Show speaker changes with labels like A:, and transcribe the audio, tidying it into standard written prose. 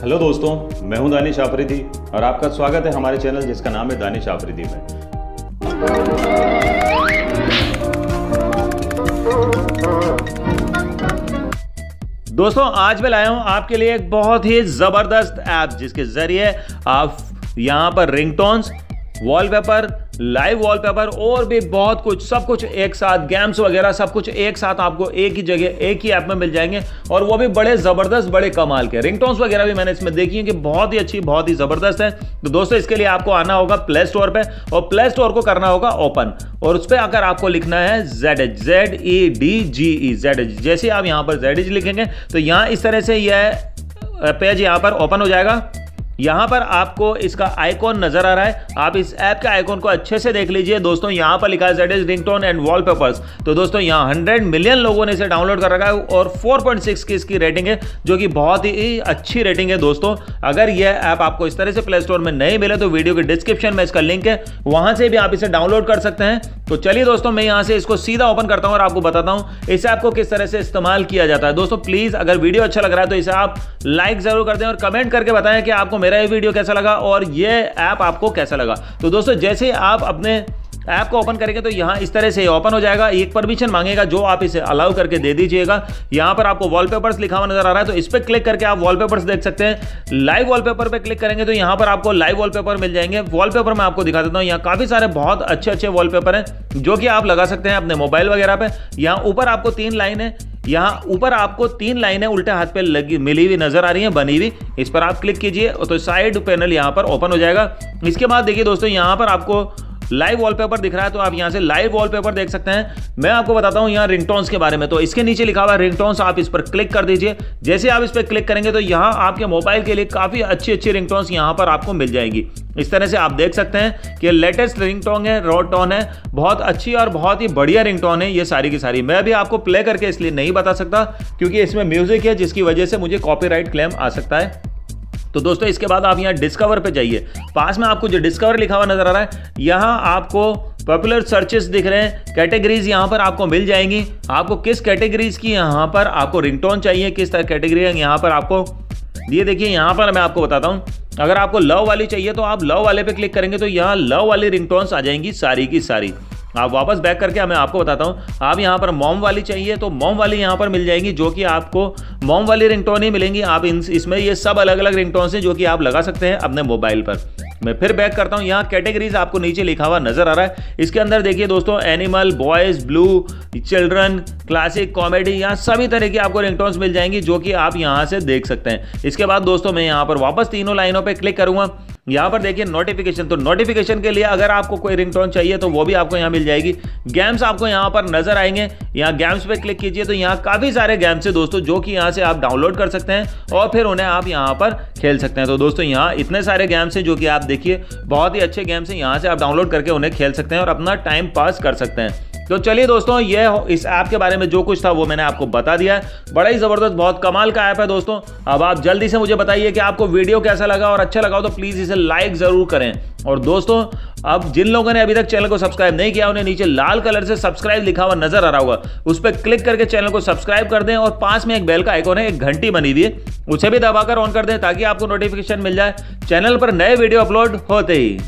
A: Hello दोस्तों, मैं हूं दानिश आफरीदी और आपका स्वागत है हमारे चैनल जिसका नाम है दानिश आफरीदी में। दोस्तों, आज मैं लाया हूं आपके लिए एक बहुत ही जबरदस्त ऐप जिसके जरिए आप यहां पर रिंगटोन्स, वॉलपेपर, लाइव वॉलपेपर और भी बहुत कुछ, सब कुछ एक साथ, गेम्स वगैरह सब कुछ एक साथ आपको एक ही जगह, एक ही ऐप में मिल जाएंगे और वो भी बड़े जबरदस्त, बड़े कमाल के। रिंगटोन्स वगैरह भी मैंने इसमें देखी है कि बहुत ही अच्छी, बहुत ही जबरदस्त है। तो दोस्तों, इसके लिए आपको आना होगा प्ले स्टोर पे और प्ले स्टोर को करना होगा ओपन और उस पर आकर आपको लिखना है ZEDGE, ZEDGE। जैसे आप यहां पर ZEDGE लिखेंगे तो यहां इस तरह से यह पेज यहां पर ओपन हो जाएगा। यहां पर आपको इसका आइकॉन नजर आ रहा है, आप इस ऐप के आइकॉन को अच्छे से देख लीजिए। दोस्तों, यहां पर लिखा है ZEDGE रिंगटोन एंड वॉलपेपर्स। तो दोस्तों, यहां 100 मिलियन लोगों ने इसे डाउनलोड कर रखा है और 4.6 की इसकी रेटिंग है, जो कि बहुत ही अच्छी रेटिंग है। दोस्तों, अगर यह ऐप आपको इस तरह से प्ले स्टोर में नहीं मिले तो वीडियो के डिस्क्रिप्शन में इसका लिंक है, वहां से भी आप इसे डाउनलोड कर सकते हैं। तो चलिए दोस्तों, मैं यहां से इसको सीधा ओपन करता हूं और आपको बताता हूं इस ऐप को किस तरह से इस्तेमाल किया जाता है। दोस्तों, प्लीज अगर वीडियो अच्छा लग रहा है तो इसे आप लाइक जरूर कर दें और कमेंट करके बताएं कि आपको मेरा ये वीडियो कैसा लगा और ये ऐप आपको कैसा लगा। तो दोस्तों, जैसे आप अपने ऐप को ओपन करेंगे तो यहां इस तरह से ओपन हो जाएगा। एक परमिशन मांगेगा जो आप इसे अलाउ करके दे दीजिएगा। यहां पर आपको वॉलपेपर्स लिखा हुआ नजर आ रहा है, तो इस पर क्लिक करके आप वॉलपेपर्स देख सकते हैं। लाइव वॉलपेपर पे क्लिक करेंगे तो यहां पर आपको लाइव वॉलपेपर मिल जाएंगे। वॉलपेपर मैं आपको दिखा देता हूं, यहां काफी सारे बहुत अच्छे वॉलपेपर हैं जो कि आप लगा सकते हैं अपने मोबाइल वगैरह पे। यहां ऊपर आपको 3 लाइनें, यहां ऊपर आपको 3 लाइनें उल्टे हाथ पे लगी मिली हुई नजर आ रही हैं, बनी हुई। इस पर आप क्लिक कीजिए तो साइड पैनल यहां पर ओपन हो जाएगा। इसके बाद देखिए दोस्तों, यहां पर आपको लाइव वॉलपेपर दिख रहा है, तो आप यहां से लाइव वॉलपेपर देख सकते हैं। मैं आपको बताता हूं यहां रिंगटोन्स के बारे में। तो इसके नीचे लिखा हुआ है रिंगटोन्स, आप इस पर क्लिक कर दीजिए। जैसे आप इस पर क्लिक करेंगे तो यहां आपके मोबाइल के लिए काफी अच्छी रिंगटोन्स यहां पर आपको मिल जाएगी। इस तरह से आप देख सकते हैं कि लेटेस्ट रिंगटोन है, रोटोन है, बहुत अच्छी और बहुत ही बढ़िया रिंगटोन है ये सारी की सारी। मैं भी आपको प्ले करके इसलिए नहीं बता सकता क्योंकि इसमें म्यूजिक है, जिसकी वजह से मुझे कॉपीराइट क्लेम आ सकता है। तो दोस्तों, इसके बाद आप यहाँ डिस्कवर पे जाइए। पास में आपको जो डिस्कवर लिखा हुआ नजर आ रहा है, यहाँ आपको पॉपुलर सर्चेस दिख रहे हैं, कैटेगरीज यहाँ पर आपको मिल जाएंगी। आपको किस कैटेगरीज की यहाँ पर आपको रिंगटोन चाहिए, किस तरह कैटेगरी है यहाँ पर आपको, ये देखिए यहाँ पर मैं आपको बताता हूँ। अगर आपको लव वाली चाहिए तो आप लव वाले पे क्लिक करेंगे तो यहाँ लव वाली रिंगटोन्स आ जाएंगी सारी की सारी। आप वापस बैक करके मैं आपको बताता हूँ, आप यहाँ पर मॉम वाली चाहिए तो मॉम वाली यहाँ पर मिल जाएंगी, जो कि आपको मॉम वाली रिंगटोन ही मिलेंगी। आप इसमें ये सब अलग अलग रिंगटोन्स हैं जो कि आप लगा सकते हैं अपने मोबाइल पर। मैं फिर बैक करता हूँ, यहाँ कैटेगरीज आपको नीचे लिखा हुआ नजर आ रहा है। इसके अंदर देखिए दोस्तों, animal, boys, blue, children, classic, comedy, यहाँ सभी तरह की आपको रिंगटोन्स मिल जाएंगी जो कि आप यहाँ से देख सकते हैं। इसके बाद दोस्तों, मैं यहाँ पर वापस तीनों लाइनों पर क्लिक करूंगा। यहाँ पर देखिए नोटिफिकेशन, तो नोटिफिकेशन के लिए अगर आपको कोई रिंगटोन चाहिए तो वो भी आपको यहाँ मिल जाएगी। गेम्स आपको यहाँ पर नजर आएंगे, यहाँ गेम्स पे क्लिक कीजिए तो यहाँ काफी सारे गेम्स है दोस्तों जो कि यहाँ से आप डाउनलोड कर सकते हैं और फिर उन्हें आप यहाँ पर खेल सकते हैं। तो दोस्तों, यहाँ इतने सारे गेम्स हैं जो कि आप देखिए बहुत ही अच्छे गेम्स हैं, यहाँ से आप डाउनलोड करके उन्हें खेल सकते हैं और अपना टाइम पास कर सकते हैं। तो चलिए दोस्तों, ये इस ऐप के बारे में जो कुछ था वो मैंने आपको बता दिया है। बड़ा ही जबरदस्त, बहुत कमाल का ऐप है दोस्तों। अब आप जल्दी से मुझे बताइए कि आपको वीडियो कैसा लगा और अच्छा लगा हो तो प्लीज इसे लाइक जरूर करें। और दोस्तों, अब जिन लोगों ने अभी तक चैनल को सब्सक्राइब नहीं किया, उन्हें नीचे लाल कलर से सब्सक्राइब लिखा हुआ नजर आ रहा होगा, उस पर क्लिक करके चैनल को सब्सक्राइब कर दें और पास में एक बेल का आइकॉन है, एक घंटी बनी हुई है, उसे भी दबाकर ऑन कर दें ताकि आपको नोटिफिकेशन मिल जाए चैनल पर नए वीडियो अपलोड होते ही।